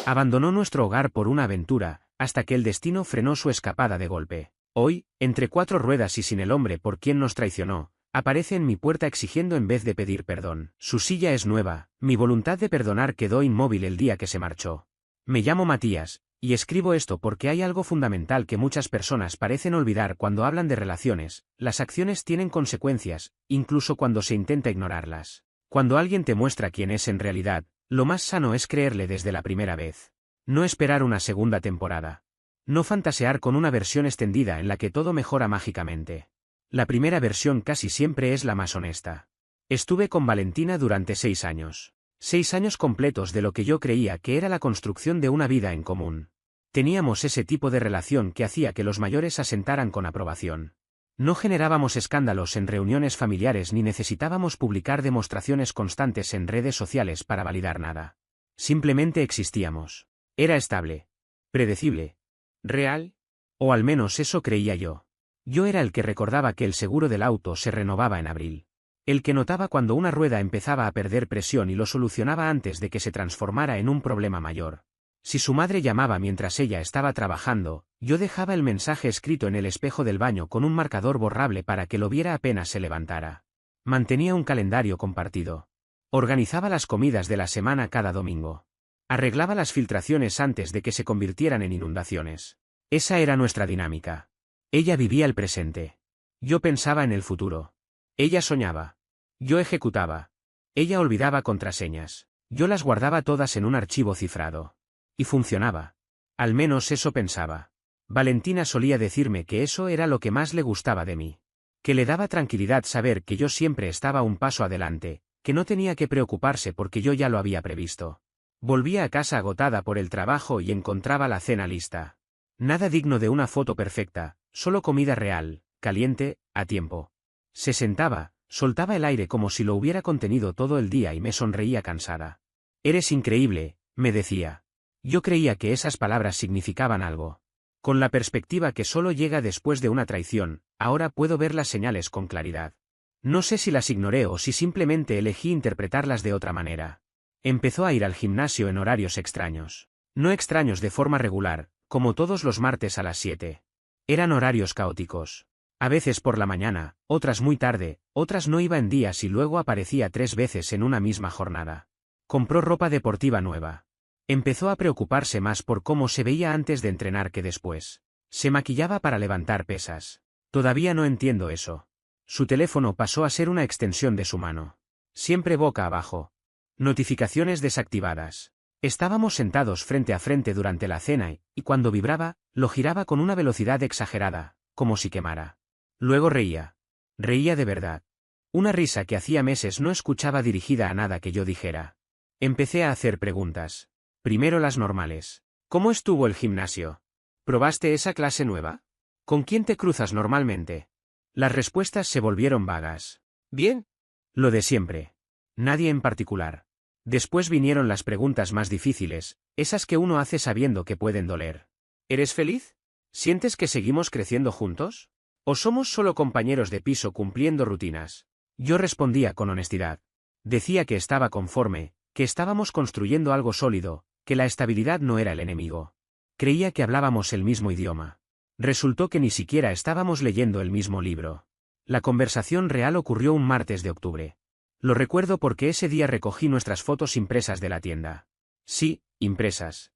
Abandonó nuestro hogar por una aventura, hasta que el destino frenó su escapada de golpe. Hoy, entre cuatro ruedas y sin el hombre por quien nos traicionó, aparece en mi puerta exigiendo en vez de pedir perdón. Su silla es nueva, mi voluntad de perdonar quedó inmóvil el día que se marchó. Me llamo Matías, y escribo esto porque hay algo fundamental que muchas personas parecen olvidar cuando hablan de relaciones: las acciones tienen consecuencias, incluso cuando se intenta ignorarlas. Cuando alguien te muestra quién es en realidad, lo más sano es creerle desde la primera vez. No esperar una segunda temporada. No fantasear con una versión extendida en la que todo mejora mágicamente. La primera versión casi siempre es la más honesta. Estuve con Valentina durante 6 años. 6 años completos de lo que yo creía que era la construcción de una vida en común. Teníamos ese tipo de relación que hacía que los mayores asentaran con aprobación. No generábamos escándalos en reuniones familiares ni necesitábamos publicar demostraciones constantes en redes sociales para validar nada. Simplemente existíamos. Era estable. Predecible. Real. O al menos eso creía yo. Yo era el que recordaba que el seguro del auto se renovaba en abril. El que notaba cuando una rueda empezaba a perder presión y lo solucionaba antes de que se transformara en un problema mayor. Si su madre llamaba mientras ella estaba trabajando, yo dejaba el mensaje escrito en el espejo del baño con un marcador borrable para que lo viera apenas se levantara. Mantenía un calendario compartido. Organizaba las comidas de la semana cada domingo. Arreglaba las filtraciones antes de que se convirtieran en inundaciones. Esa era nuestra dinámica. Ella vivía el presente. Yo pensaba en el futuro. Ella soñaba. Yo ejecutaba. Ella olvidaba contraseñas. Yo las guardaba todas en un archivo cifrado. Y funcionaba. Al menos eso pensaba. Valentina solía decirme que eso era lo que más le gustaba de mí. Que le daba tranquilidad saber que yo siempre estaba un paso adelante, que no tenía que preocuparse porque yo ya lo había previsto. Volvía a casa agotada por el trabajo y encontraba la cena lista. Nada digno de una foto perfecta, solo comida real, caliente, a tiempo. Se sentaba, soltaba el aire como si lo hubiera contenido todo el día y me sonreía cansada. «Eres increíble», me decía. Yo creía que esas palabras significaban algo. Con la perspectiva que solo llega después de una traición, ahora puedo ver las señales con claridad. No sé si las ignoré o si simplemente elegí interpretarlas de otra manera. Empezó a ir al gimnasio en horarios extraños. No extraños de forma regular, como todos los martes a las 7. Eran horarios caóticos. A veces por la mañana, otras muy tarde, otras no iba en días y luego aparecía 3 veces en una misma jornada. Compró ropa deportiva nueva. Empezó a preocuparse más por cómo se veía antes de entrenar que después. Se maquillaba para levantar pesas. Todavía no entiendo eso. Su teléfono pasó a ser una extensión de su mano. Siempre boca abajo. Notificaciones desactivadas. Estábamos sentados frente a frente durante la cena y cuando vibraba, lo giraba con una velocidad exagerada, como si quemara. Luego reía. Reía de verdad. Una risa que hacía meses no escuchaba dirigida a nada que yo dijera. Empecé a hacer preguntas. Primero las normales. ¿Cómo estuvo el gimnasio? ¿Probaste esa clase nueva? ¿Con quién te cruzas normalmente? Las respuestas se volvieron vagas. Bien. Lo de siempre. Nadie en particular. Después vinieron las preguntas más difíciles, esas que uno hace sabiendo que pueden doler. ¿Eres feliz? ¿Sientes que seguimos creciendo juntos? ¿O somos solo compañeros de piso cumpliendo rutinas? Yo respondía con honestidad. Decía que estaba conforme, que estábamos construyendo algo sólido, que la estabilidad no era el enemigo. Creía que hablábamos el mismo idioma. Resultó que ni siquiera estábamos leyendo el mismo libro. La conversación real ocurrió un martes de octubre. Lo recuerdo porque ese día recogí nuestras fotos impresas de la tienda. Sí, impresas.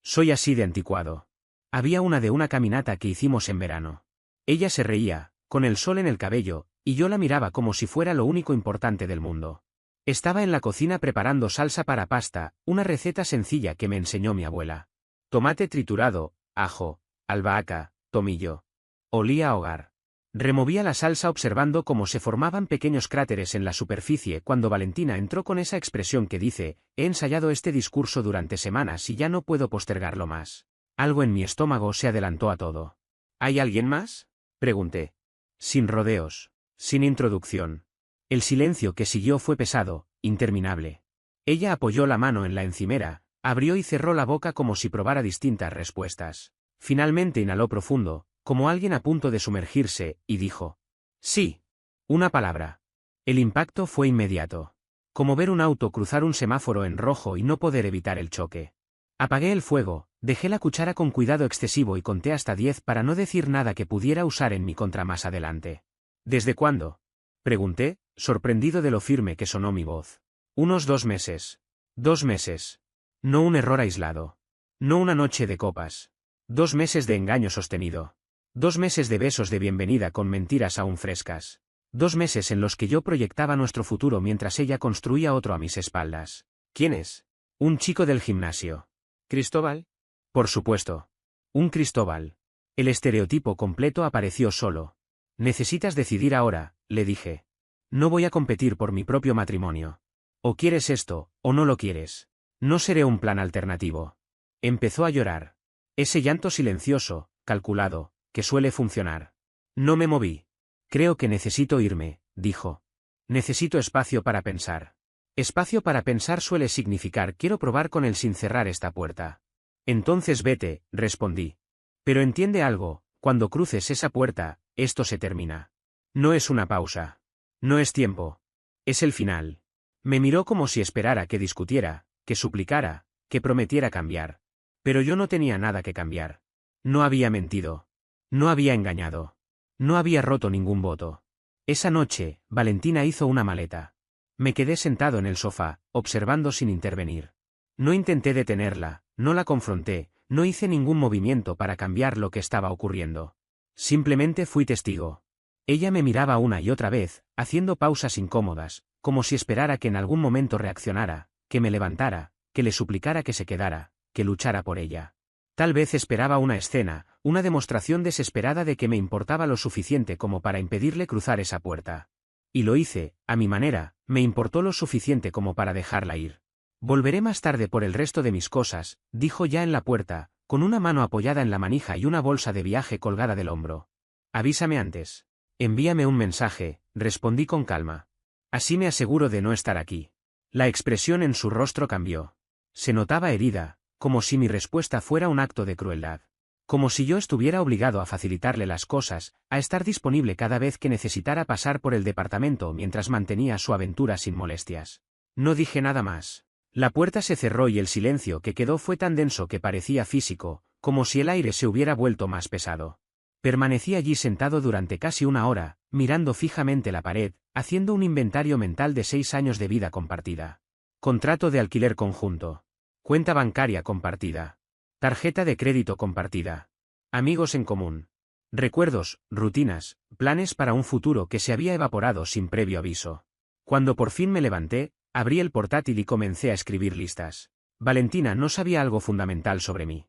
Soy así de anticuado. Había una de una caminata que hicimos en verano. Ella se reía, con el sol en el cabello, y yo la miraba como si fuera lo único importante del mundo. Estaba en la cocina preparando salsa para pasta, una receta sencilla que me enseñó mi abuela. Tomate triturado, ajo, albahaca, tomillo. Olía a hogar. Removía la salsa observando cómo se formaban pequeños cráteres en la superficie cuando Valentina entró con esa expresión que dice: «He ensayado este discurso durante semanas y ya no puedo postergarlo más». Algo en mi estómago se adelantó a todo. ¿Hay alguien más?, pregunté. Sin rodeos. Sin introducción. El silencio que siguió fue pesado, interminable. Ella apoyó la mano en la encimera, abrió y cerró la boca como si probara distintas respuestas. Finalmente inhaló profundo, como alguien a punto de sumergirse, y dijo: «Sí». Una palabra. El impacto fue inmediato. Como ver un auto cruzar un semáforo en rojo y no poder evitar el choque. Apagué el fuego, dejé la cuchara con cuidado excesivo y conté hasta 10 para no decir nada que pudiera usar en mi contra más adelante. ¿Desde cuándo? Pregunté, sorprendido de lo firme que sonó mi voz. Unos 2 meses. 2 meses. No un error aislado. No una noche de copas. 2 meses de engaño sostenido. 2 meses de besos de bienvenida con mentiras aún frescas. 2 meses en los que yo proyectaba nuestro futuro mientras ella construía otro a mis espaldas. ¿Quién es? Un chico del gimnasio. ¿Cristóbal? Por supuesto. Un Cristóbal. El estereotipo completo apareció solo. Necesitas decidir ahora, le dije. No voy a competir por mi propio matrimonio. O quieres esto, o no lo quieres. No seré un plan alternativo. Empezó a llorar. Ese llanto silencioso, calculado, que suele funcionar. No me moví. Creo que necesito irme, dijo. Necesito espacio para pensar. Espacio para pensar suele significar quiero probar con él sin cerrar esta puerta. Entonces vete, respondí. Pero entiende algo, cuando cruces esa puerta, esto se termina. No es una pausa. No es tiempo. Es el final. Me miró como si esperara que discutiera, que suplicara, que prometiera cambiar. Pero yo no tenía nada que cambiar. No había mentido. No había engañado. No había roto ningún voto. Esa noche, Valentina hizo una maleta. Me quedé sentado en el sofá, observando sin intervenir. No intenté detenerla, no la confronté, no hice ningún movimiento para cambiar lo que estaba ocurriendo. Simplemente fui testigo. Ella me miraba una y otra vez, haciendo pausas incómodas, como si esperara que en algún momento reaccionara, que me levantara, que le suplicara que se quedara, que luchara por ella. Tal vez esperaba una escena, una demostración desesperada de que me importaba lo suficiente como para impedirle cruzar esa puerta. Y lo hice, a mi manera, me importó lo suficiente como para dejarla ir. Volveré más tarde por el resto de mis cosas, dijo ya en la puerta, con una mano apoyada en la manija y una bolsa de viaje colgada del hombro. Avísame antes. Envíame un mensaje, respondí con calma. Así me aseguro de no estar aquí. La expresión en su rostro cambió. Se notaba herida, como si mi respuesta fuera un acto de crueldad. Como si yo estuviera obligado a facilitarle las cosas, a estar disponible cada vez que necesitara pasar por el departamento mientras mantenía su aventura sin molestias. No dije nada más. La puerta se cerró y el silencio que quedó fue tan denso que parecía físico, como si el aire se hubiera vuelto más pesado. Permanecí allí sentado durante casi una hora, mirando fijamente la pared, haciendo un inventario mental de 6 años de vida compartida. Contrato de alquiler conjunto. Cuenta bancaria compartida. Tarjeta de crédito compartida. Amigos en común. Recuerdos, rutinas, planes para un futuro que se había evaporado sin previo aviso. Cuando por fin me levanté, abrí el portátil y comencé a escribir listas. Valentina no sabía algo fundamental sobre mí.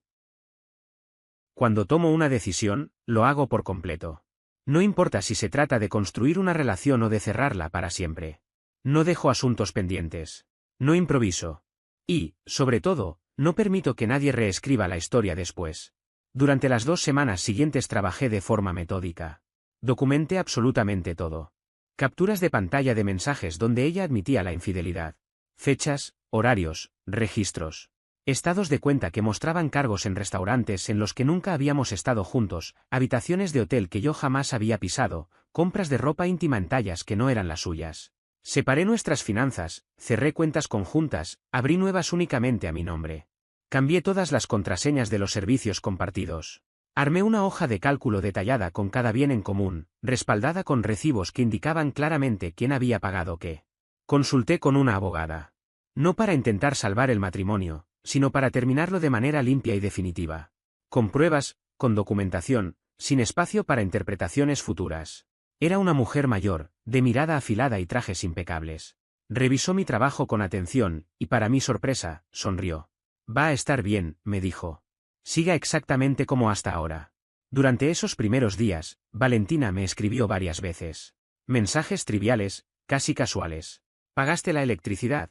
Cuando tomo una decisión, lo hago por completo. No importa si se trata de construir una relación o de cerrarla para siempre. No dejo asuntos pendientes. No improviso. Y, sobre todo, no permito que nadie reescriba la historia después. Durante las 2 semanas siguientes trabajé de forma metódica. Documenté absolutamente todo. Capturas de pantalla de mensajes donde ella admitía la infidelidad. Fechas, horarios, registros. Estados de cuenta que mostraban cargos en restaurantes en los que nunca habíamos estado juntos, habitaciones de hotel que yo jamás había pisado, compras de ropa íntima en tallas que no eran las suyas. Separé nuestras finanzas, cerré cuentas conjuntas, abrí nuevas únicamente a mi nombre. Cambié todas las contraseñas de los servicios compartidos. Armé una hoja de cálculo detallada con cada bien en común, respaldada con recibos que indicaban claramente quién había pagado qué. Consulté con una abogada. No para intentar salvar el matrimonio, sino para terminarlo de manera limpia y definitiva. Con pruebas, con documentación, sin espacio para interpretaciones futuras. Era una mujer mayor, de mirada afilada y trajes impecables. Revisó mi trabajo con atención, y para mi sorpresa, sonrió. Va a estar bien, me dijo. Siga exactamente como hasta ahora. Durante esos primeros días, Valentina me escribió varias veces. Mensajes triviales, casi casuales. ¿Pagaste la electricidad?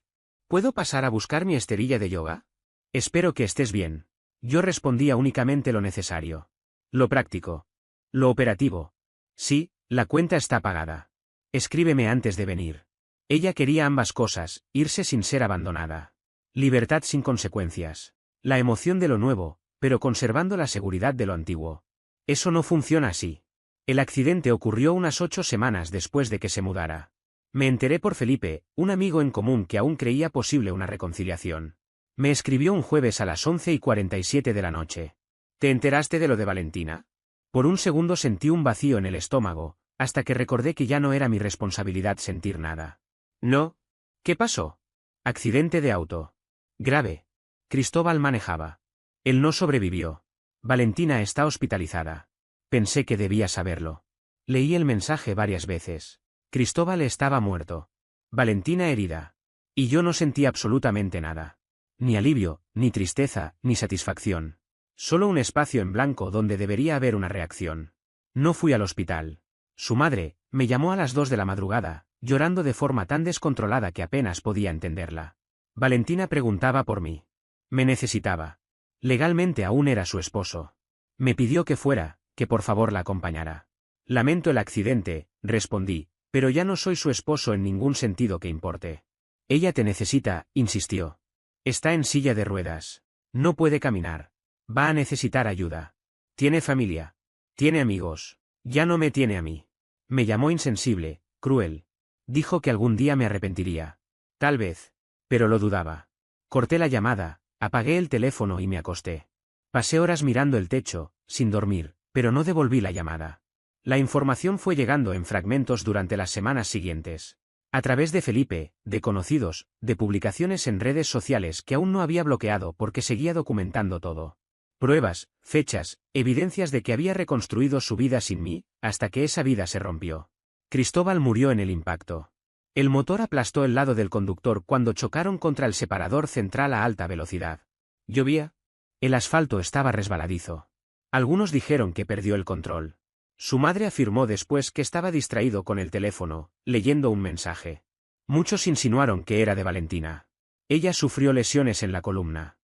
¿Puedo pasar a buscar mi esterilla de yoga? Espero que estés bien. Yo respondía únicamente lo necesario. Lo práctico. Lo operativo. Sí, la cuenta está pagada. Escríbeme antes de venir. Ella quería ambas cosas, irse sin ser abandonada. Libertad sin consecuencias. La emoción de lo nuevo, pero conservando la seguridad de lo antiguo. Eso no funciona así. El accidente ocurrió unas 8 semanas después de que se mudara. Me enteré por Felipe, un amigo en común que aún creía posible una reconciliación. Me escribió un jueves a las 11:47 de la noche. ¿Te enteraste de lo de Valentina? Por un segundo sentí un vacío en el estómago, hasta que recordé que ya no era mi responsabilidad sentir nada. No. ¿Qué pasó? Accidente de auto. Grave. Cristóbal manejaba. Él no sobrevivió. Valentina está hospitalizada. Pensé que debía saberlo. Leí el mensaje varias veces. Cristóbal estaba muerto. Valentina herida. Y yo no sentí absolutamente nada. Ni alivio, ni tristeza, ni satisfacción. Solo un espacio en blanco donde debería haber una reacción. No fui al hospital. Su madre me llamó a las 2 de la madrugada, llorando de forma tan descontrolada que apenas podía entenderla. Valentina preguntaba por mí. Me necesitaba. Legalmente aún era su esposo. Me pidió que fuera, que por favor la acompañara. Lamento el accidente, respondí, pero ya no soy su esposo en ningún sentido que importe. Ella te necesita, insistió. Está en silla de ruedas. No puede caminar. Va a necesitar ayuda. Tiene familia. Tiene amigos. Ya no me tiene a mí. Me llamó insensible, cruel. Dijo que algún día me arrepentiría. Tal vez. Pero lo dudaba. Corté la llamada, apagué el teléfono y me acosté. Pasé horas mirando el techo, sin dormir, pero no devolví la llamada. La información fue llegando en fragmentos durante las semanas siguientes. A través de Felipe, de conocidos, de publicaciones en redes sociales que aún no había bloqueado porque seguía documentando todo. Pruebas, fechas, evidencias de que había reconstruido su vida sin mí, hasta que esa vida se rompió. Cristóbal murió en el impacto. El motor aplastó el lado del conductor cuando chocaron contra el separador central a alta velocidad. Llovía. El asfalto estaba resbaladizo. Algunos dijeron que perdió el control. Su madre afirmó después que estaba distraído con el teléfono, leyendo un mensaje. Muchos insinuaron que era de Valentina. Ella sufrió lesiones en la columna.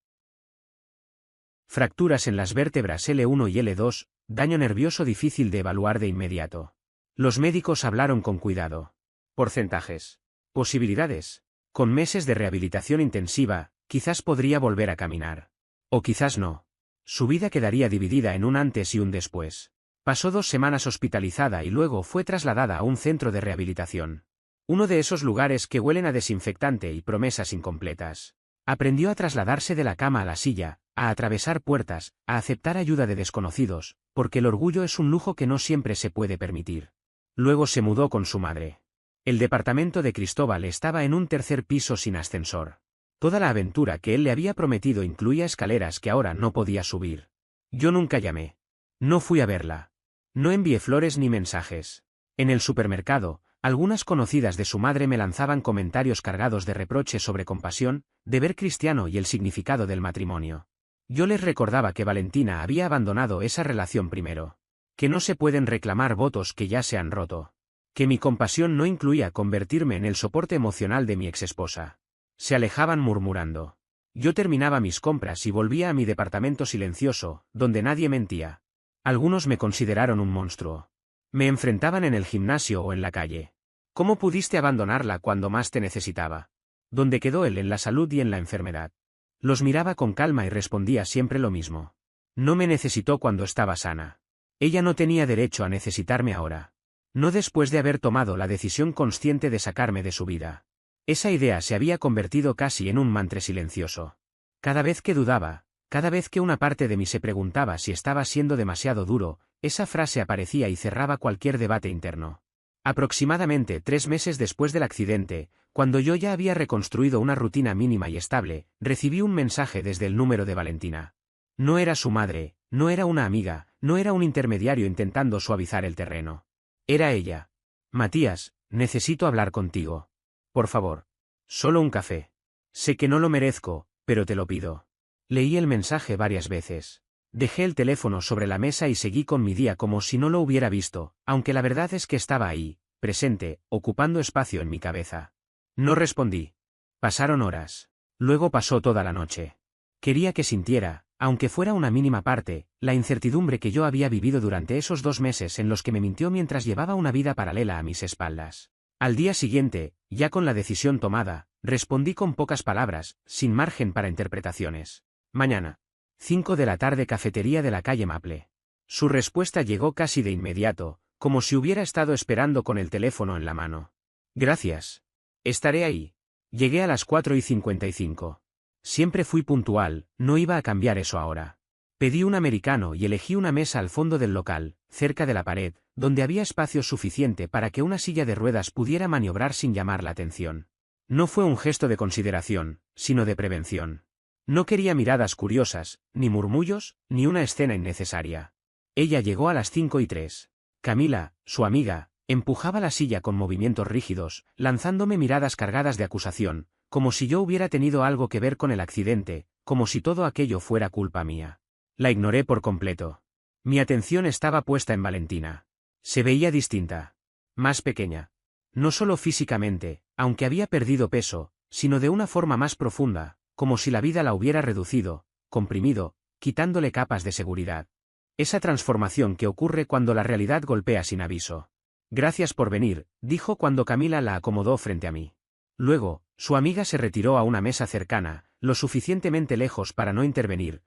Fracturas en las vértebras L1 y L2, daño nervioso difícil de evaluar de inmediato. Los médicos hablaron con cuidado. Porcentajes. Posibilidades. Con meses de rehabilitación intensiva, quizás podría volver a caminar. O quizás no. Su vida quedaría dividida en un antes y un después. Pasó 2 semanas hospitalizada y luego fue trasladada a un centro de rehabilitación. Uno de esos lugares que huelen a desinfectante y promesas incompletas. Aprendió a trasladarse de la cama a la silla, a atravesar puertas, a aceptar ayuda de desconocidos, porque el orgullo es un lujo que no siempre se puede permitir. Luego se mudó con su madre. El departamento de Cristóbal estaba en un 3er piso sin ascensor. Toda la aventura que él le había prometido incluía escaleras que ahora no podía subir. Yo nunca llamé. No fui a verla. No envié flores ni mensajes. En el supermercado, algunas conocidas de su madre me lanzaban comentarios cargados de reproche sobre compasión, deber cristiano y el significado del matrimonio. Yo les recordaba que Valentina había abandonado esa relación primero. Que no se pueden reclamar votos que ya se han roto. Que mi compasión no incluía convertirme en el soporte emocional de mi exesposa. Se alejaban murmurando. Yo terminaba mis compras y volvía a mi departamento silencioso, donde nadie mentía. Algunos me consideraron un monstruo. Me enfrentaban en el gimnasio o en la calle. ¿Cómo pudiste abandonarla cuando más te necesitaba? ¿Dónde quedó él en la salud y en la enfermedad? Los miraba con calma y respondía siempre lo mismo. No me necesitó cuando estaba sana. Ella no tenía derecho a necesitarme ahora. No después de haber tomado la decisión consciente de sacarme de su vida. Esa idea se había convertido casi en un mantra silencioso. Cada vez que dudaba, cada vez que una parte de mí se preguntaba si estaba siendo demasiado duro, esa frase aparecía y cerraba cualquier debate interno. Aproximadamente 3 meses después del accidente, cuando yo ya había reconstruido una rutina mínima y estable, recibí un mensaje desde el número de Valentina. No era su madre, no era una amiga, no era un intermediario intentando suavizar el terreno. Era ella. Matías, necesito hablar contigo. Por favor. Solo un café. Sé que no lo merezco, pero te lo pido. Leí el mensaje varias veces. Dejé el teléfono sobre la mesa y seguí con mi día como si no lo hubiera visto, aunque la verdad es que estaba ahí, presente, ocupando espacio en mi cabeza. No respondí. Pasaron horas. Luego pasó toda la noche. Quería que sintiera, aunque fuera una mínima parte, la incertidumbre que yo había vivido durante esos 2 meses en los que me mintió mientras llevaba una vida paralela a mis espaldas. Al día siguiente, ya con la decisión tomada, respondí con pocas palabras, sin margen para interpretaciones. Mañana. 5 de la tarde, cafetería de la calle Maple. Su respuesta llegó casi de inmediato, como si hubiera estado esperando con el teléfono en la mano. Gracias. Estaré ahí. Llegué a las 4:55. Siempre fui puntual, no iba a cambiar eso ahora. Pedí un americano y elegí una mesa al fondo del local, cerca de la pared, donde había espacio suficiente para que una silla de ruedas pudiera maniobrar sin llamar la atención. No fue un gesto de consideración, sino de prevención. No quería miradas curiosas, ni murmullos, ni una escena innecesaria. Ella llegó a las 5:03. Camila, su amiga, empujaba la silla con movimientos rígidos, lanzándome miradas cargadas de acusación, como si yo hubiera tenido algo que ver con el accidente, como si todo aquello fuera culpa mía. La ignoré por completo. Mi atención estaba puesta en Valentina. Se veía distinta. Más pequeña. No solo físicamente, aunque había perdido peso, sino de una forma más profunda, como si la vida la hubiera reducido, comprimido, quitándole capas de seguridad. Esa transformación que ocurre cuando la realidad golpea sin aviso. Gracias por venir, dijo cuando Camila la acomodó frente a mí. Luego, su amiga se retiró a una mesa cercana, lo suficientemente lejos para no intervenir,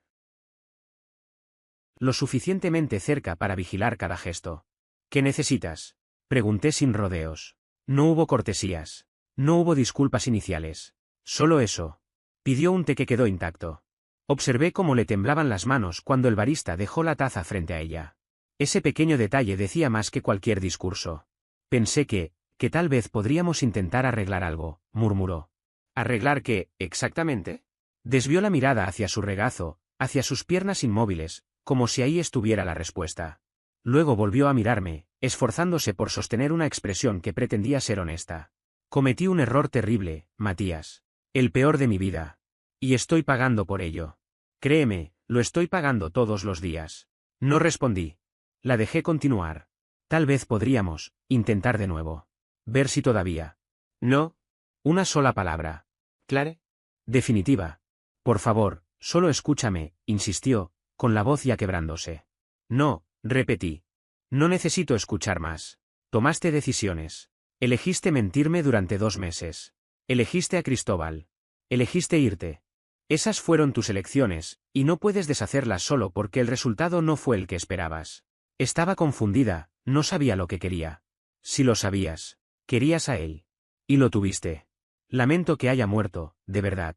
lo suficientemente cerca para vigilar cada gesto. ¿Qué necesitas? Pregunté sin rodeos. No hubo cortesías. No hubo disculpas iniciales. Solo eso. Pidió un té que quedó intacto. Observé cómo le temblaban las manos cuando el barista dejó la taza frente a ella. Ese pequeño detalle decía más que cualquier discurso. Pensé que tal vez podríamos intentar arreglar algo, murmuró. ¿Arreglar qué, exactamente? Desvió la mirada hacia su regazo, hacia sus piernas inmóviles, como si ahí estuviera la respuesta. Luego volvió a mirarme, esforzándose por sostener una expresión que pretendía ser honesta. Cometí un error terrible, Matías. El peor de mi vida. Y estoy pagando por ello. Créeme, lo estoy pagando todos los días. No respondí. La dejé continuar. Tal vez podríamos intentar de nuevo. Ver si todavía. No. Una sola palabra. ¿Clare? Definitiva. Por favor, solo escúchame, insistió, con la voz ya quebrándose. No, repetí. No necesito escuchar más. Tomaste decisiones. Elegiste mentirme durante 2 meses. Elegiste a Cristóbal. Elegiste irte. Esas fueron tus elecciones, y no puedes deshacerlas solo porque el resultado no fue el que esperabas. Estaba confundida, no sabía lo que quería. Si lo sabías, querías a él. Y lo tuviste. Lamento que haya muerto, de verdad.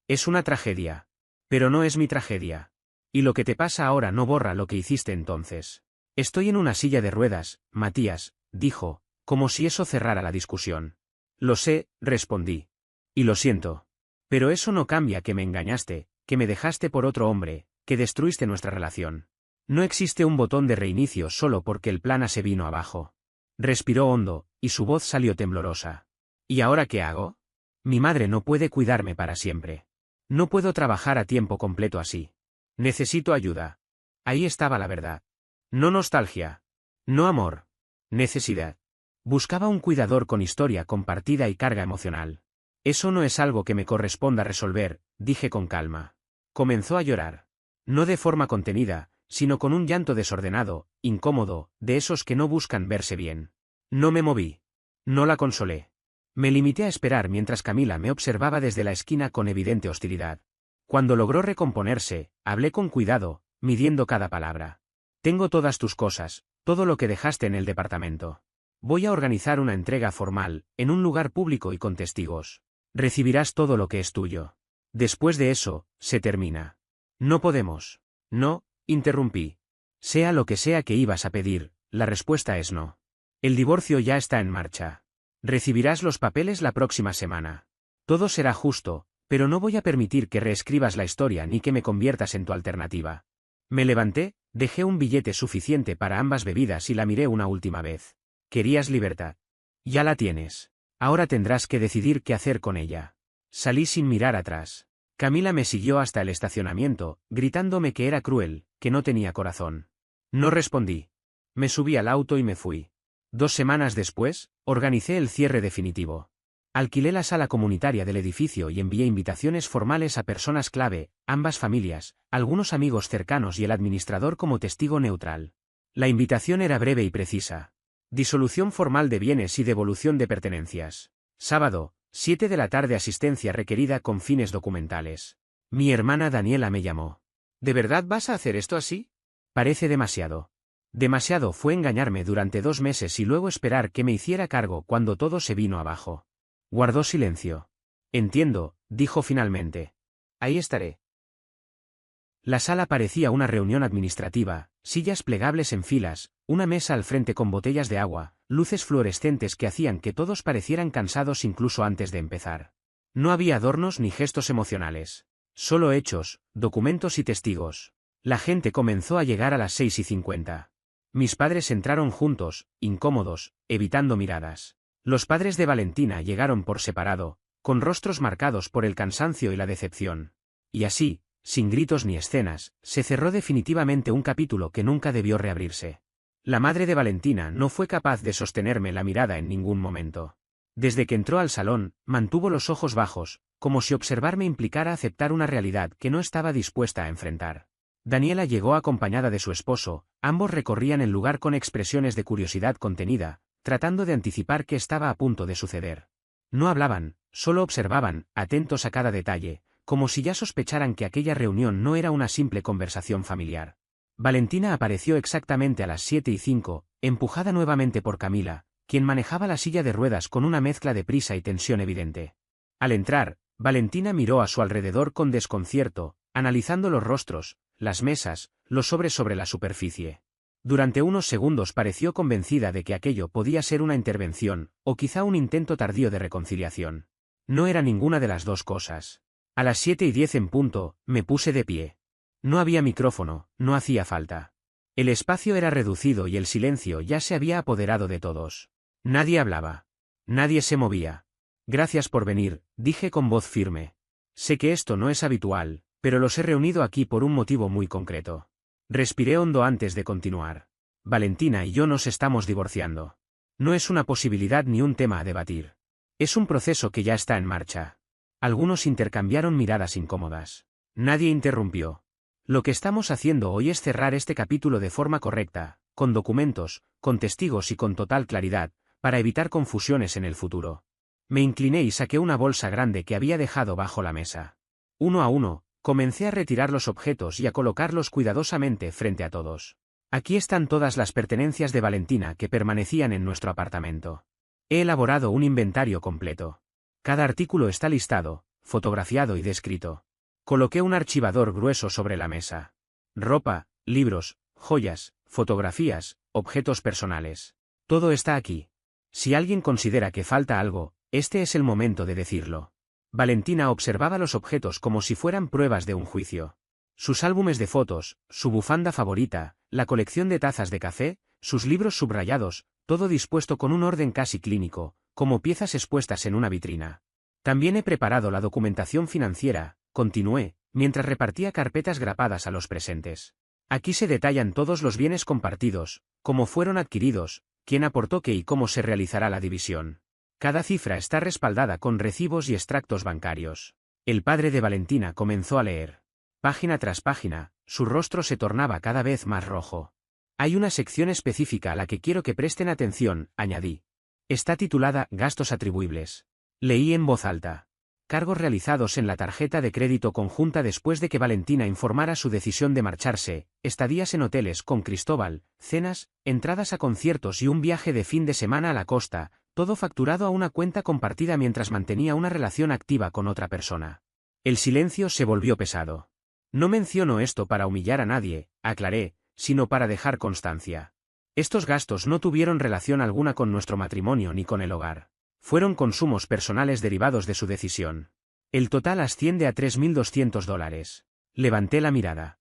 Es una tragedia. Pero no es mi tragedia. Y lo que te pasa ahora no borra lo que hiciste entonces. Estoy en una silla de ruedas, Matías, dijo, como si eso cerrara la discusión. Lo sé, respondí. Y lo siento. Pero eso no cambia que me engañaste, que me dejaste por otro hombre, que destruiste nuestra relación. No existe un botón de reinicio solo porque el plan A se vino abajo. Respiró hondo, y su voz salió temblorosa. ¿Y ahora qué hago? Mi madre no puede cuidarme para siempre. No puedo trabajar a tiempo completo así. Necesito ayuda. Ahí estaba la verdad. No nostalgia. No amor. Necesidad. Buscaba un cuidador con historia compartida y carga emocional. Eso no es algo que me corresponda resolver, dije con calma. Comenzó a llorar. No de forma contenida, sino con un llanto desordenado, incómodo, de esos que no buscan verse bien. No me moví. No la consolé. Me limité a esperar mientras Camila me observaba desde la esquina con evidente hostilidad. Cuando logró recomponerse, hablé con cuidado, midiendo cada palabra. Tengo todas tus cosas, todo lo que dejaste en el departamento. Voy a organizar una entrega formal, en un lugar público y con testigos. Recibirás todo lo que es tuyo. Después de eso, se termina. No podemos. No, interrumpí. Sea lo que sea que ibas a pedir, la respuesta es no. El divorcio ya está en marcha. Recibirás los papeles la próxima semana. Todo será justo, pero no voy a permitir que reescribas la historia ni que me conviertas en tu alternativa. Me levanté, dejé un billete suficiente para ambas bebidas y la miré una última vez. Querías libertad. Ya la tienes. Ahora tendrás que decidir qué hacer con ella. Salí sin mirar atrás. Camila me siguió hasta el estacionamiento, gritándome que era cruel, que no tenía corazón. No respondí. Me subí al auto y me fui. 2 semanas después, organicé el cierre definitivo. Alquilé la sala comunitaria del edificio y envié invitaciones formales a personas clave, ambas familias, algunos amigos cercanos y el administrador como testigo neutral. La invitación era breve y precisa. Disolución formal de bienes y devolución de pertenencias. Sábado, 7 de la tarde, asistencia requerida con fines documentales. Mi hermana Daniela me llamó. ¿De verdad vas a hacer esto así? Parece demasiado. Demasiado fue engañarme durante 2 meses y luego esperar que me hiciera cargo cuando todo se vino abajo. Guardó silencio. Entiendo, dijo finalmente. Ahí estaré. La sala parecía una reunión administrativa, sillas plegables en filas, una mesa al frente con botellas de agua, luces fluorescentes que hacían que todos parecieran cansados incluso antes de empezar. No había adornos ni gestos emocionales. Solo hechos, documentos y testigos. La gente comenzó a llegar a las 6:50. Mis padres entraron juntos, incómodos, evitando miradas. Los padres de Valentina llegaron por separado, con rostros marcados por el cansancio y la decepción. Y así, sin gritos ni escenas, se cerró definitivamente un capítulo que nunca debió reabrirse. La madre de Valentina no fue capaz de sostenerme la mirada en ningún momento. Desde que entró al salón, mantuvo los ojos bajos, como si observarme implicara aceptar una realidad que no estaba dispuesta a enfrentar. Daniela llegó acompañada de su esposo, ambos recorrían el lugar con expresiones de curiosidad contenida, tratando de anticipar qué estaba a punto de suceder. No hablaban, solo observaban, atentos a cada detalle, como si ya sospecharan que aquella reunión no era una simple conversación familiar. Valentina apareció exactamente a las 7:05, empujada nuevamente por Camila, quien manejaba la silla de ruedas con una mezcla de prisa y tensión evidente. Al entrar, Valentina miró a su alrededor con desconcierto, analizando los rostros, las mesas, los sobres sobre la superficie. Durante unos segundos pareció convencida de que aquello podía ser una intervención, o quizá un intento tardío de reconciliación. No era ninguna de las dos cosas. A las 7:10 en punto, me puse de pie. No había micrófono, no hacía falta. El espacio era reducido y el silencio ya se había apoderado de todos. Nadie hablaba. Nadie se movía. Gracias por venir, dije con voz firme. Sé que esto no es habitual, pero los he reunido aquí por un motivo muy concreto. Respiré hondo antes de continuar. Valentina y yo nos estamos divorciando. No es una posibilidad ni un tema a debatir. Es un proceso que ya está en marcha. Algunos intercambiaron miradas incómodas. Nadie interrumpió. Lo que estamos haciendo hoy es cerrar este capítulo de forma correcta, con documentos, con testigos y con total claridad, para evitar confusiones en el futuro. Me incliné y saqué una bolsa grande que había dejado bajo la mesa. Uno a uno, comencé a retirar los objetos y a colocarlos cuidadosamente frente a todos. Aquí están todas las pertenencias de Valentina que permanecían en nuestro apartamento. He elaborado un inventario completo. Cada artículo está listado, fotografiado y descrito. Coloqué un archivador grueso sobre la mesa. Ropa, libros, joyas, fotografías, objetos personales. Todo está aquí. Si alguien considera que falta algo, este es el momento de decirlo. Valentina observaba los objetos como si fueran pruebas de un juicio. Sus álbumes de fotos, su bufanda favorita, la colección de tazas de café, sus libros subrayados, todo dispuesto con un orden casi clínico, como piezas expuestas en una vitrina. También he preparado la documentación financiera, continué, mientras repartía carpetas grapadas a los presentes. Aquí se detallan todos los bienes compartidos, cómo fueron adquiridos, quién aportó qué y cómo se realizará la división. Cada cifra está respaldada con recibos y extractos bancarios. El padre de Valentina comenzó a leer. Página tras página, su rostro se tornaba cada vez más rojo. Hay una sección específica a la que quiero que presten atención, añadí. Está titulada Gastos atribuibles. Leí en voz alta. Cargos realizados en la tarjeta de crédito conjunta después de que Valentina informara su decisión de marcharse, estadías en hoteles con Cristóbal, cenas, entradas a conciertos y un viaje de fin de semana a la costa, todo facturado a una cuenta compartida mientras mantenía una relación activa con otra persona. El silencio se volvió pesado. No menciono esto para humillar a nadie, aclaré, sino para dejar constancia. Estos gastos no tuvieron relación alguna con nuestro matrimonio ni con el hogar. Fueron consumos personales derivados de su decisión. El total asciende a $3.200. Levanté la mirada.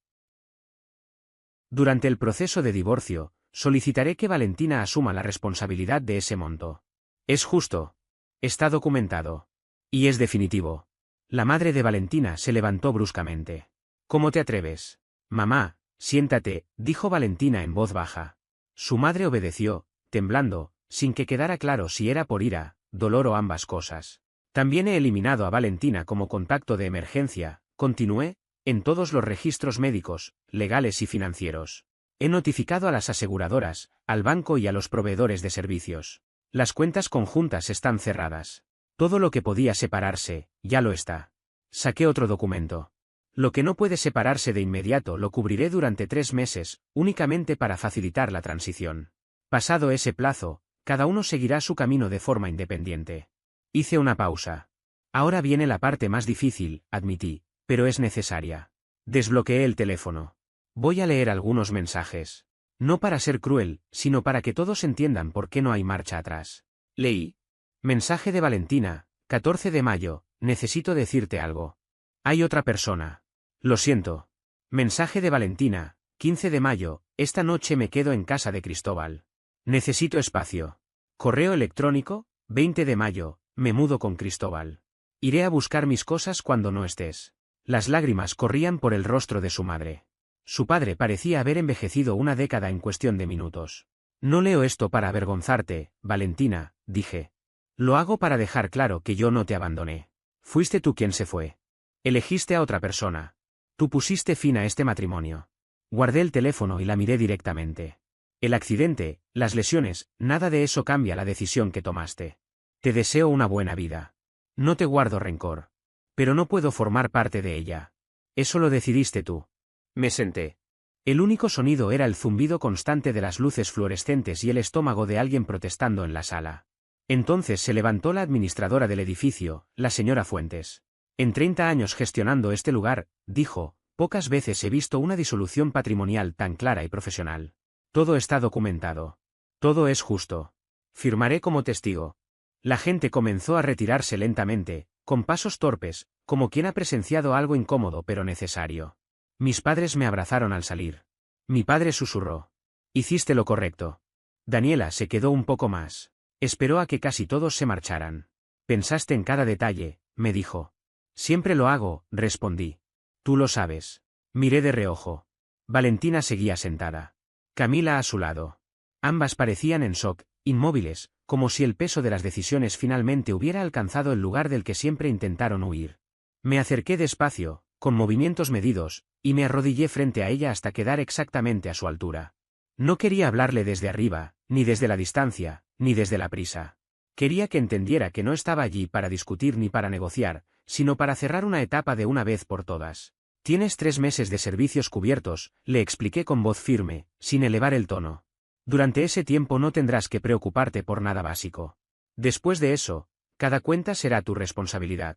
Durante el proceso de divorcio, solicitaré que Valentina asuma la responsabilidad de ese monto. Es justo. Está documentado. Y es definitivo. La madre de Valentina se levantó bruscamente. ¿Cómo te atreves? Mamá, siéntate, dijo Valentina en voz baja. Su madre obedeció, temblando, sin que quedara claro si era por ira, dolor o ambas cosas. También he eliminado a Valentina como contacto de emergencia, continué, en todos los registros médicos, legales y financieros. He notificado a las aseguradoras, al banco y a los proveedores de servicios. Las cuentas conjuntas están cerradas. Todo lo que podía separarse, ya lo está. Saqué otro documento. Lo que no puede separarse de inmediato lo cubriré durante 3 meses, únicamente para facilitar la transición. Pasado ese plazo, cada uno seguirá su camino de forma independiente. Hice una pausa. Ahora viene la parte más difícil, admití, pero es necesaria. Desbloqueé el teléfono. Voy a leer algunos mensajes. No para ser cruel, sino para que todos entiendan por qué no hay marcha atrás. Leí. Mensaje de Valentina, 14 de mayo, necesito decirte algo. Hay otra persona. Lo siento. Mensaje de Valentina, 15 de mayo, esta noche me quedo en casa de Cristóbal. Necesito espacio. Correo electrónico, 20 de mayo, me mudo con Cristóbal. Iré a buscar mis cosas cuando no estés. Las lágrimas corrían por el rostro de su madre. Su padre parecía haber envejecido una década en cuestión de minutos. No leo esto para avergonzarte, Valentina, dije. Lo hago para dejar claro que yo no te abandoné. Fuiste tú quien se fue. Elegiste a otra persona. Tú pusiste fin a este matrimonio. Guardé el teléfono y la miré directamente. El accidente, las lesiones, nada de eso cambia la decisión que tomaste. Te deseo una buena vida. No te guardo rencor. Pero no puedo formar parte de ella. Eso lo decidiste tú. Me senté. El único sonido era el zumbido constante de las luces fluorescentes y el estómago de alguien protestando en la sala. Entonces se levantó la administradora del edificio, la señora Fuentes. En 30 años gestionando este lugar, dijo, pocas veces he visto una disolución patrimonial tan clara y profesional. Todo está documentado. Todo es justo. Firmaré como testigo. La gente comenzó a retirarse lentamente, con pasos torpes, como quien ha presenciado algo incómodo pero necesario. Mis padres me abrazaron al salir. Mi padre susurró. Hiciste lo correcto. Daniela se quedó un poco más. Esperó a que casi todos se marcharan. Pensaste en cada detalle, me dijo. Siempre lo hago, respondí. Tú lo sabes. Miré de reojo. Valentina seguía sentada. Camila a su lado. Ambas parecían en shock, inmóviles, como si el peso de las decisiones finalmente hubiera alcanzado el lugar del que siempre intentaron huir. Me acerqué despacio, con movimientos medidos, y me arrodillé frente a ella hasta quedar exactamente a su altura. No quería hablarle desde arriba, ni desde la distancia, ni desde la prisa. Quería que entendiera que no estaba allí para discutir ni para negociar, sino para cerrar una etapa de una vez por todas. Tienes 3 meses de servicios cubiertos, le expliqué con voz firme, sin elevar el tono. Durante ese tiempo no tendrás que preocuparte por nada básico. Después de eso, cada cuenta será tu responsabilidad.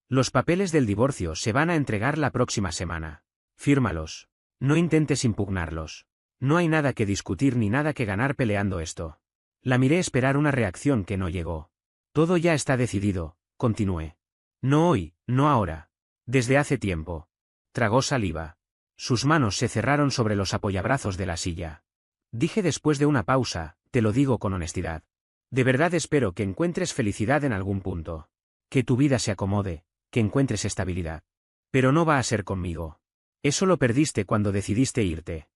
Los papeles del divorcio se van a entregar la próxima semana. Fírmalos. No intentes impugnarlos. No hay nada que discutir ni nada que ganar peleando esto. La miré esperar una reacción que no llegó. Todo ya está decidido, continué. No hoy, no ahora. Desde hace tiempo. Tragó saliva. Sus manos se cerraron sobre los apoyabrazos de la silla. Dije después de una pausa, te lo digo con honestidad. De verdad espero que encuentres felicidad en algún punto. Que tu vida se acomode, que encuentres estabilidad. Pero no va a ser conmigo. Eso lo perdiste cuando decidiste irte.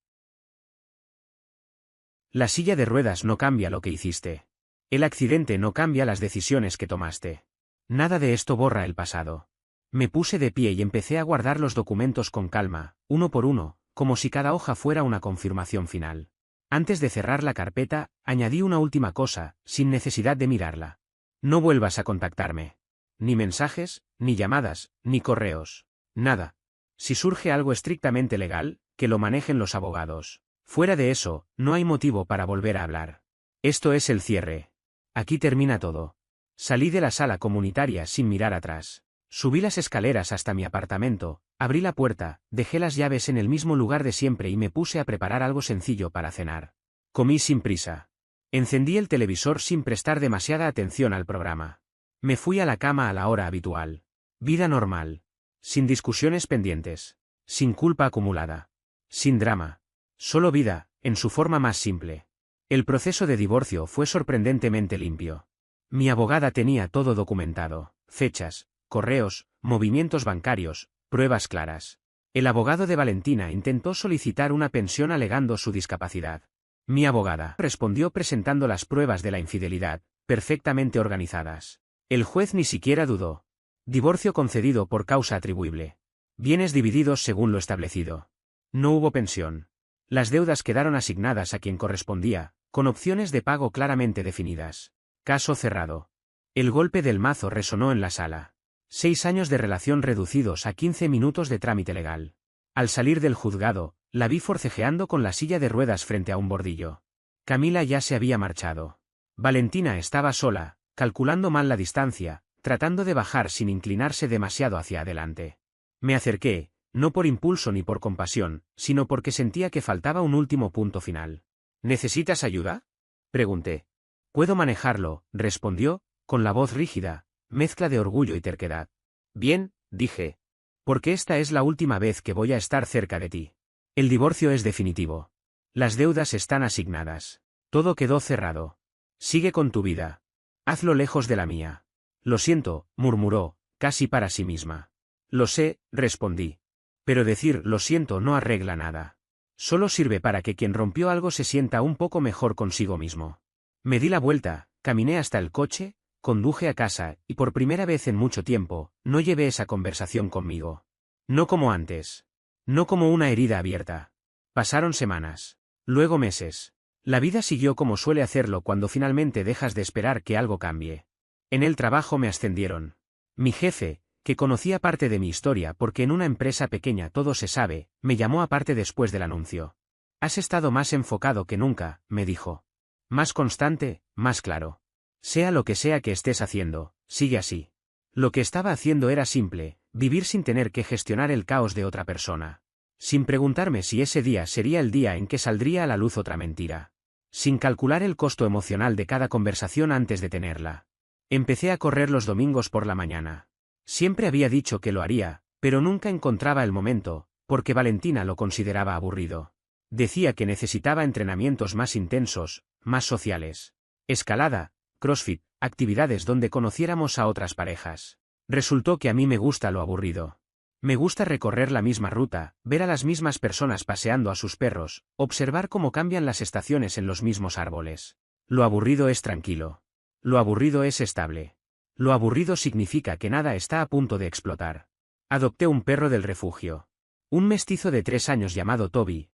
La silla de ruedas no cambia lo que hiciste. El accidente no cambia las decisiones que tomaste. Nada de esto borra el pasado. Me puse de pie y empecé a guardar los documentos con calma, uno por uno, como si cada hoja fuera una confirmación final. Antes de cerrar la carpeta, añadí una última cosa, sin necesidad de mirarla. No vuelvas a contactarme. Ni mensajes, ni llamadas, ni correos. Nada. Si surge algo estrictamente legal, que lo manejen los abogados. Fuera de eso, no hay motivo para volver a hablar. Esto es el cierre. Aquí termina todo. Salí de la sala comunitaria sin mirar atrás. Subí las escaleras hasta mi apartamento, abrí la puerta, dejé las llaves en el mismo lugar de siempre y me puse a preparar algo sencillo para cenar. Comí sin prisa. Encendí el televisor sin prestar demasiada atención al programa. Me fui a la cama a la hora habitual. Vida normal. Sin discusiones pendientes. Sin culpa acumulada. Sin drama. Solo vida, en su forma más simple. El proceso de divorcio fue sorprendentemente limpio. Mi abogada tenía todo documentado, fechas, correos, movimientos bancarios, pruebas claras. El abogado de Valentina intentó solicitar una pensión alegando su discapacidad. Mi abogada respondió presentando las pruebas de la infidelidad, perfectamente organizadas. El juez ni siquiera dudó. Divorcio concedido por causa atribuible. Bienes divididos según lo establecido. No hubo pensión. Las deudas quedaron asignadas a quien correspondía, con opciones de pago claramente definidas. Caso cerrado. El golpe del mazo resonó en la sala. 6 años de relación reducidos a 15 minutos de trámite legal. Al salir del juzgado, la vi forcejeando con la silla de ruedas frente a un bordillo. Camila ya se había marchado. Valentina estaba sola, calculando mal la distancia, tratando de bajar sin inclinarse demasiado hacia adelante. Me acerqué, no por impulso ni por compasión, sino porque sentía que faltaba un último punto final. ¿Necesitas ayuda?, pregunté. Puedo manejarlo, respondió, con la voz rígida, mezcla de orgullo y terquedad. Bien, dije. Porque esta es la última vez que voy a estar cerca de ti. El divorcio es definitivo. Las deudas están asignadas. Todo quedó cerrado. Sigue con tu vida. Hazlo lejos de la mía. Lo siento, murmuró, casi para sí misma. Lo sé, respondí. Pero decir lo siento no arregla nada. Solo sirve para que quien rompió algo se sienta un poco mejor consigo mismo. Me di la vuelta, caminé hasta el coche, conduje a casa, y por primera vez en mucho tiempo, no llevé esa conversación conmigo. No como antes. No como una herida abierta. Pasaron semanas. Luego meses. La vida siguió como suele hacerlo cuando finalmente dejas de esperar que algo cambie. En el trabajo me ascendieron. Mi jefe, que conocía parte de mi historia porque en una empresa pequeña todo se sabe, me llamó aparte después del anuncio. Has estado más enfocado que nunca, me dijo. Más constante, más claro. Sea lo que sea que estés haciendo, sigue así. Lo que estaba haciendo era simple, vivir sin tener que gestionar el caos de otra persona. Sin preguntarme si ese día sería el día en que saldría a la luz otra mentira. Sin calcular el costo emocional de cada conversación antes de tenerla. Empecé a correr los domingos por la mañana. Siempre había dicho que lo haría, pero nunca encontraba el momento, porque Valentina lo consideraba aburrido. Decía que necesitaba entrenamientos más intensos, más sociales. Escalada, CrossFit, actividades donde conociéramos a otras parejas. Resultó que a mí me gusta lo aburrido. Me gusta recorrer la misma ruta, ver a las mismas personas paseando a sus perros, observar cómo cambian las estaciones en los mismos árboles. Lo aburrido es tranquilo. Lo aburrido es estable. Lo aburrido significa que nada está a punto de explotar. Adopté un perro del refugio. Un mestizo de 3 años llamado Toby.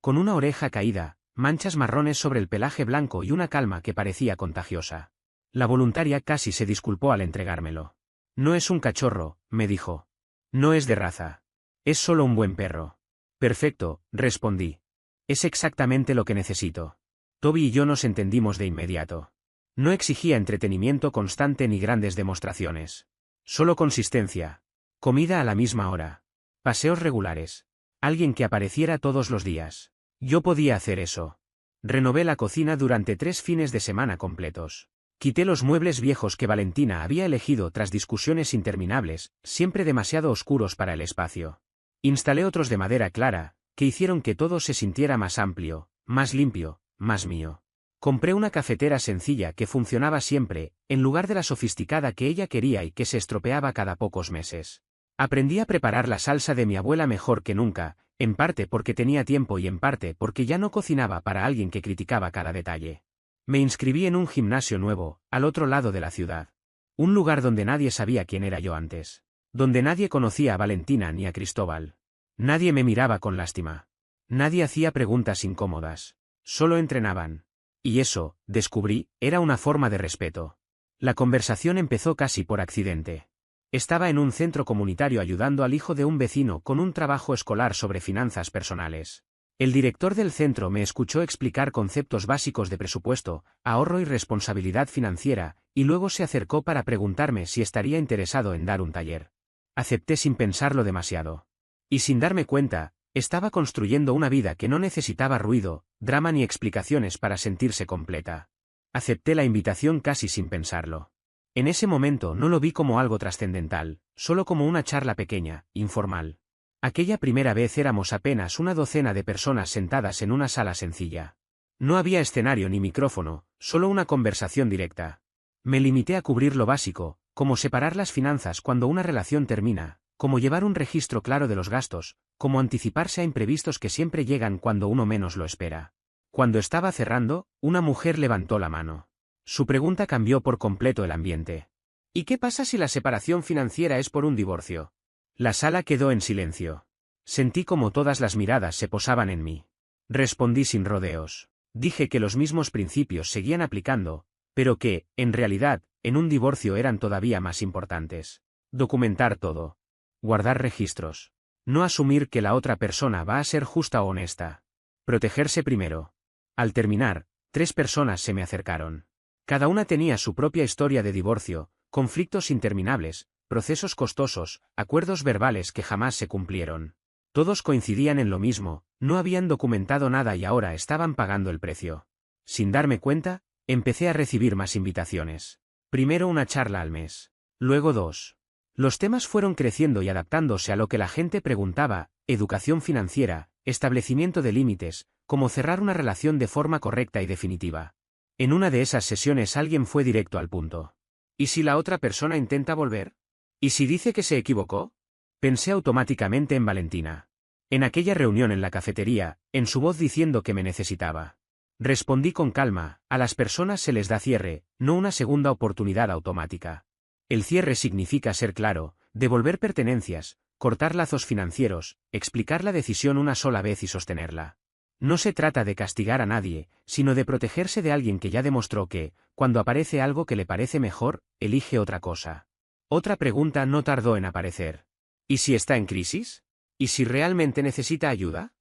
Con una oreja caída, manchas marrones sobre el pelaje blanco y una calma que parecía contagiosa. La voluntaria casi se disculpó al entregármelo. No es un cachorro, me dijo. No es de raza. Es solo un buen perro. Perfecto, respondí. Es exactamente lo que necesito. Toby y yo nos entendimos de inmediato. No exigía entretenimiento constante ni grandes demostraciones. Solo consistencia. Comida a la misma hora. Paseos regulares. Alguien que apareciera todos los días. Yo podía hacer eso. Renové la cocina durante 3 fines de semana completos. Quité los muebles viejos que Valentina había elegido tras discusiones interminables, siempre demasiado oscuros para el espacio. Instalé otros de madera clara, que hicieron que todo se sintiera más amplio, más limpio, más mío. Compré una cafetera sencilla que funcionaba siempre, en lugar de la sofisticada que ella quería y que se estropeaba cada pocos meses. Aprendí a preparar la salsa de mi abuela mejor que nunca, en parte porque tenía tiempo y en parte porque ya no cocinaba para alguien que criticaba cada detalle. Me inscribí en un gimnasio nuevo, al otro lado de la ciudad. Un lugar donde nadie sabía quién era yo antes. Donde nadie conocía a Valentina ni a Cristóbal. Nadie me miraba con lástima. Nadie hacía preguntas incómodas. Solo entrenaban. Y eso, descubrí, era una forma de respeto. La conversación empezó casi por accidente. Estaba en un centro comunitario ayudando al hijo de un vecino con un trabajo escolar sobre finanzas personales. El director del centro me escuchó explicar conceptos básicos de presupuesto, ahorro y responsabilidad financiera, y luego se acercó para preguntarme si estaría interesado en dar un taller. Acepté sin pensarlo demasiado. Y sin darme cuenta, estaba construyendo una vida que no necesitaba ruido, drama ni explicaciones para sentirse completa. Acepté la invitación casi sin pensarlo. En ese momento no lo vi como algo trascendental, solo como una charla pequeña, informal. Aquella primera vez éramos apenas una docena de personas sentadas en una sala sencilla. No había escenario ni micrófono, solo una conversación directa. Me limité a cubrir lo básico, como separar las finanzas cuando una relación termina, como llevar un registro claro de los gastos, como anticiparse a imprevistos que siempre llegan cuando uno menos lo espera. Cuando estaba cerrando, una mujer levantó la mano. Su pregunta cambió por completo el ambiente. ¿Y qué pasa si la separación financiera es por un divorcio? La sala quedó en silencio. Sentí como todas las miradas se posaban en mí. Respondí sin rodeos. Dije que los mismos principios seguían aplicando, pero que, en realidad, en un divorcio eran todavía más importantes. Documentar todo. Guardar registros. No asumir que la otra persona va a ser justa o honesta. Protegerse primero. Al terminar, 3 personas se me acercaron. Cada una tenía su propia historia de divorcio, conflictos interminables, procesos costosos, acuerdos verbales que jamás se cumplieron. Todos coincidían en lo mismo, no habían documentado nada y ahora estaban pagando el precio. Sin darme cuenta, empecé a recibir más invitaciones. Primero una charla al mes. Luego 2. Los temas fueron creciendo y adaptándose a lo que la gente preguntaba: educación financiera, establecimiento de límites, cómo cerrar una relación de forma correcta y definitiva. En una de esas sesiones alguien fue directo al punto. ¿Y si la otra persona intenta volver? ¿Y si dice que se equivocó? Pensé automáticamente en Valentina. En aquella reunión en la cafetería, en su voz diciendo que me necesitaba. Respondí con calma: a las personas se les da cierre, no una segunda oportunidad automática. El cierre significa ser claro, devolver pertenencias, cortar lazos financieros, explicar la decisión una sola vez y sostenerla. No se trata de castigar a nadie, sino de protegerse de alguien que ya demostró que, cuando aparece algo que le parece mejor, elige otra cosa. Otra pregunta no tardó en aparecer. ¿Y si está en crisis? ¿Y si realmente necesita ayuda?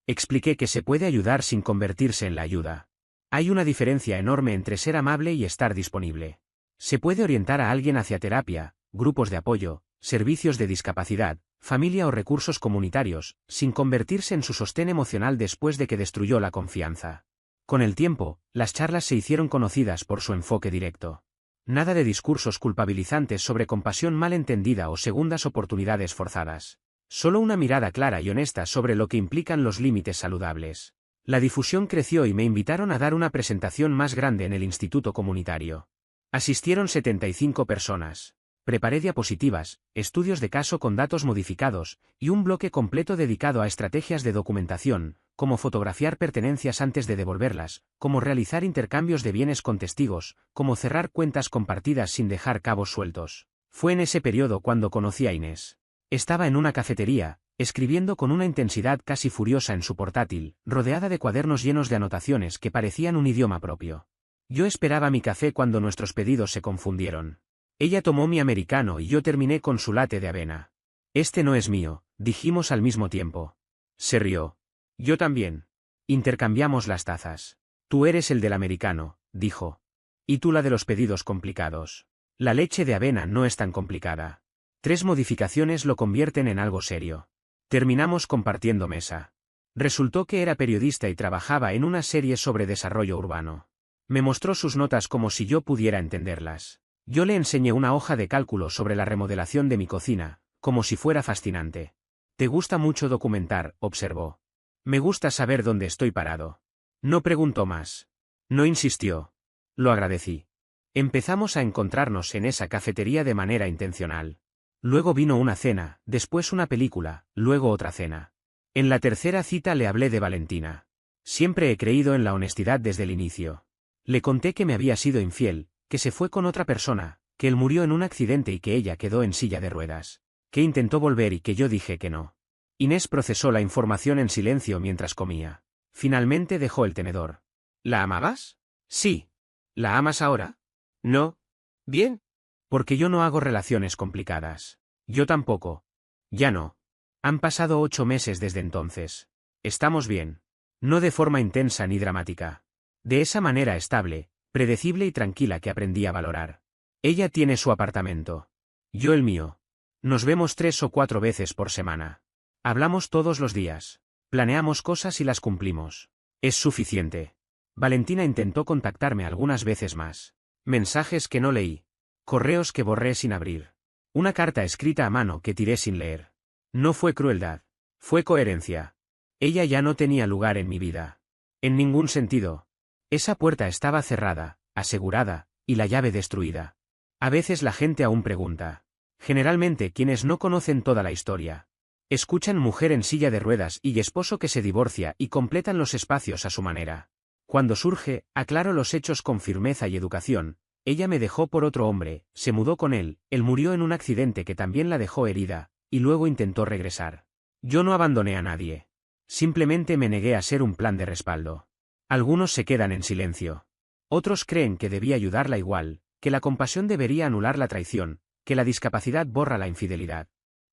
Expliqué que se puede ayudar sin convertirse en la ayuda. Hay una diferencia enorme entre ser amable y estar disponible. Se puede orientar a alguien hacia terapia, grupos de apoyo, servicios de discapacidad, familia o recursos comunitarios, sin convertirse en su sostén emocional después de que destruyó la confianza. Con el tiempo, las charlas se hicieron conocidas por su enfoque directo. Nada de discursos culpabilizantes sobre compasión mal entendida o segundas oportunidades forzadas. Solo una mirada clara y honesta sobre lo que implican los límites saludables. La difusión creció y me invitaron a dar una presentación más grande en el instituto comunitario. Asistieron 75 personas. Preparé diapositivas, estudios de caso con datos modificados, y un bloque completo dedicado a estrategias de documentación, como fotografiar pertenencias antes de devolverlas, cómo realizar intercambios de bienes con testigos, cómo cerrar cuentas compartidas sin dejar cabos sueltos. Fue en ese periodo cuando conocí a Inés. Estaba en una cafetería, escribiendo con una intensidad casi furiosa en su portátil, rodeada de cuadernos llenos de anotaciones que parecían un idioma propio. Yo esperaba mi café cuando nuestros pedidos se confundieron. Ella tomó mi americano y yo terminé con su latte de avena. Este no es mío, dijimos al mismo tiempo. Se rió. Yo también. Intercambiamos las tazas. Tú eres el del americano, dijo. Y tú la de los pedidos complicados. La leche de avena no es tan complicada. 3 modificaciones lo convierten en algo serio. Terminamos compartiendo mesa. Resultó que era periodista y trabajaba en una serie sobre desarrollo urbano. Me mostró sus notas como si yo pudiera entenderlas. Yo le enseñé una hoja de cálculo sobre la remodelación de mi cocina, como si fuera fascinante. «Te gusta mucho documentar», observó. «Me gusta saber dónde estoy parado». No preguntó más. No insistió. Lo agradecí. Empezamos a encontrarnos en esa cafetería de manera intencional. Luego vino una cena, después una película, luego otra cena. En la tercera cita le hablé de Valentina. Siempre he creído en la honestidad desde el inicio. Le conté que me había sido infiel, que se fue con otra persona, que él murió en un accidente y que ella quedó en silla de ruedas, que intentó volver y que yo dije que no. Inés procesó la información en silencio mientras comía. Finalmente dejó el tenedor. ¿La amabas? Sí. ¿La amas ahora? No. Bien. Porque yo no hago relaciones complicadas. Yo tampoco. Ya no. Han pasado 8 meses desde entonces. Estamos bien. No de forma intensa ni dramática. De esa manera estable, predecible y tranquila que aprendí a valorar. Ella tiene su apartamento. Yo el mío. Nos vemos 3 o 4 veces por semana. Hablamos todos los días. Planeamos cosas y las cumplimos. Es suficiente. Valentina intentó contactarme algunas veces más. Mensajes que no leí. Correos que borré sin abrir. Una carta escrita a mano que tiré sin leer. No fue crueldad. Fue coherencia. Ella ya no tenía lugar en mi vida. En ningún sentido. Esa puerta estaba cerrada, asegurada, y la llave destruida. A veces la gente aún pregunta. Generalmente quienes no conocen toda la historia. Escuchan mujer en silla de ruedas y esposo que se divorcia y completan los espacios a su manera. Cuando surge, aclaro los hechos con firmeza y educación. Ella me dejó por otro hombre, se mudó con él murió en un accidente que también la dejó herida, y luego intentó regresar. Yo no abandoné a nadie. Simplemente me negué a ser un plan de respaldo. Algunos se quedan en silencio. Otros creen que debía ayudarla igual, que la compasión debería anular la traición, que la discapacidad borra la infidelidad.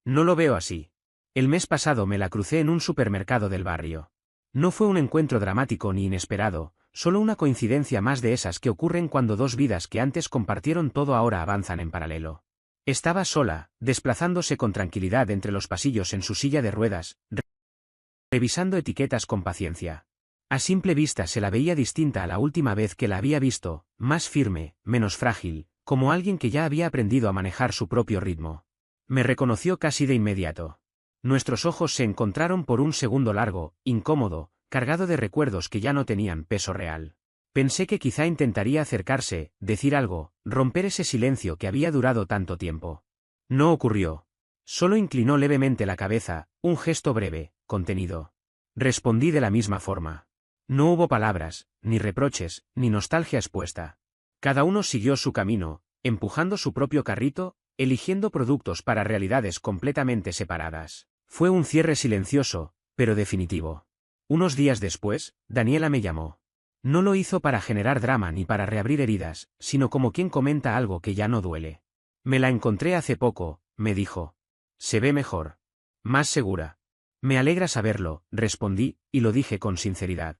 No lo veo así. El mes pasado me la crucé en un supermercado del barrio. No fue un encuentro dramático ni inesperado, solo una coincidencia más de esas que ocurren cuando dos vidas que antes compartieron todo ahora avanzan en paralelo. Estaba sola, desplazándose con tranquilidad entre los pasillos en su silla de ruedas, revisando etiquetas con paciencia. A simple vista se la veía distinta a la última vez que la había visto, más firme, menos frágil, como alguien que ya había aprendido a manejar su propio ritmo. Me reconoció casi de inmediato. Nuestros ojos se encontraron por un segundo largo, incómodo, cargado de recuerdos que ya no tenían peso real. Pensé que quizá intentaría acercarse, decir algo, romper ese silencio que había durado tanto tiempo. No ocurrió. Solo inclinó levemente la cabeza, un gesto breve, contenido. Respondí de la misma forma. No hubo palabras, ni reproches, ni nostalgia expuesta. Cada uno siguió su camino, empujando su propio carrito, eligiendo productos para realidades completamente separadas. Fue un cierre silencioso, pero definitivo. Unos días después, Daniela me llamó. No lo hizo para generar drama ni para reabrir heridas, sino como quien comenta algo que ya no duele. Me la encontré hace poco, me dijo. Se ve mejor. Más segura. Me alegra saberlo, respondí, y lo dije con sinceridad.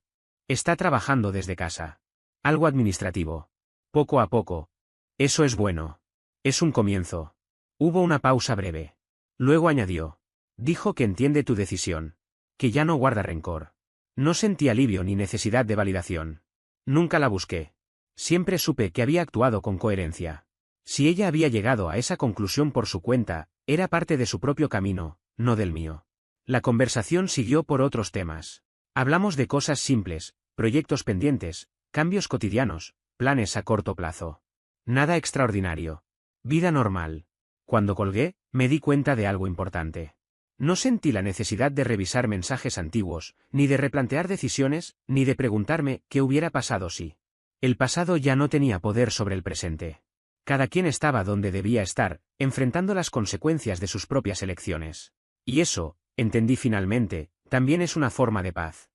Está trabajando desde casa. Algo administrativo. Poco a poco. Eso es bueno. Es un comienzo. Hubo una pausa breve. Luego añadió. Dijo que entiende tu decisión. Que ya no guarda rencor. No sentí alivio ni necesidad de validación. Nunca la busqué. Siempre supe que había actuado con coherencia. Si ella había llegado a esa conclusión por su cuenta, era parte de su propio camino, no del mío. La conversación siguió por otros temas. Hablamos de cosas simples, proyectos pendientes, cambios cotidianos, planes a corto plazo. Nada extraordinario. Vida normal. Cuando colgué, me di cuenta de algo importante. No sentí la necesidad de revisar mensajes antiguos, ni de replantear decisiones, ni de preguntarme qué hubiera pasado si. El pasado ya no tenía poder sobre el presente. Cada quien estaba donde debía estar, enfrentando las consecuencias de sus propias elecciones. Y eso, entendí finalmente, también es una forma de paz.